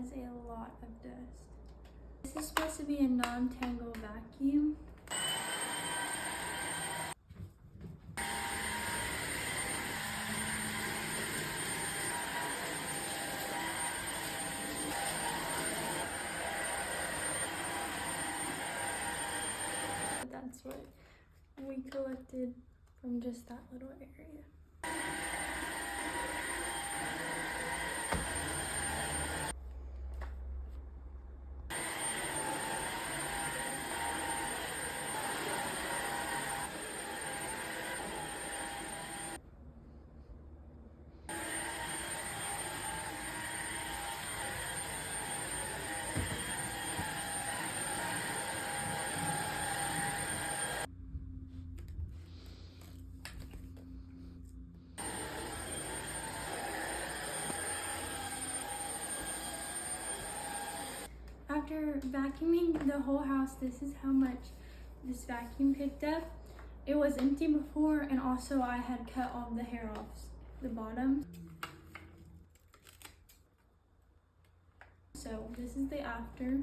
has a lot of dust. This is supposed to be a non-tangle vacuum. That's what we collected from just that little area. After vacuuming the whole house, this is how much this vacuum picked up. It was empty before, and also I had cut all the hair off the bottom. So this is the after.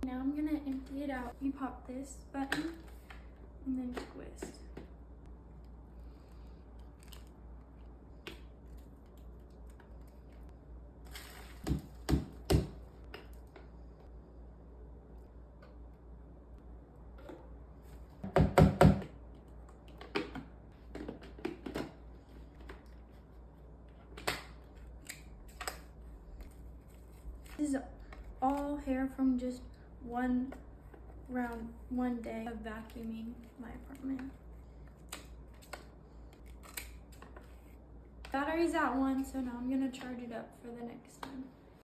Now I'm gonna empty it out. You pop this button and then twist. This is all hair from just one day of vacuuming my apartment. Battery's at 1, so now I'm gonna charge it up for the next time.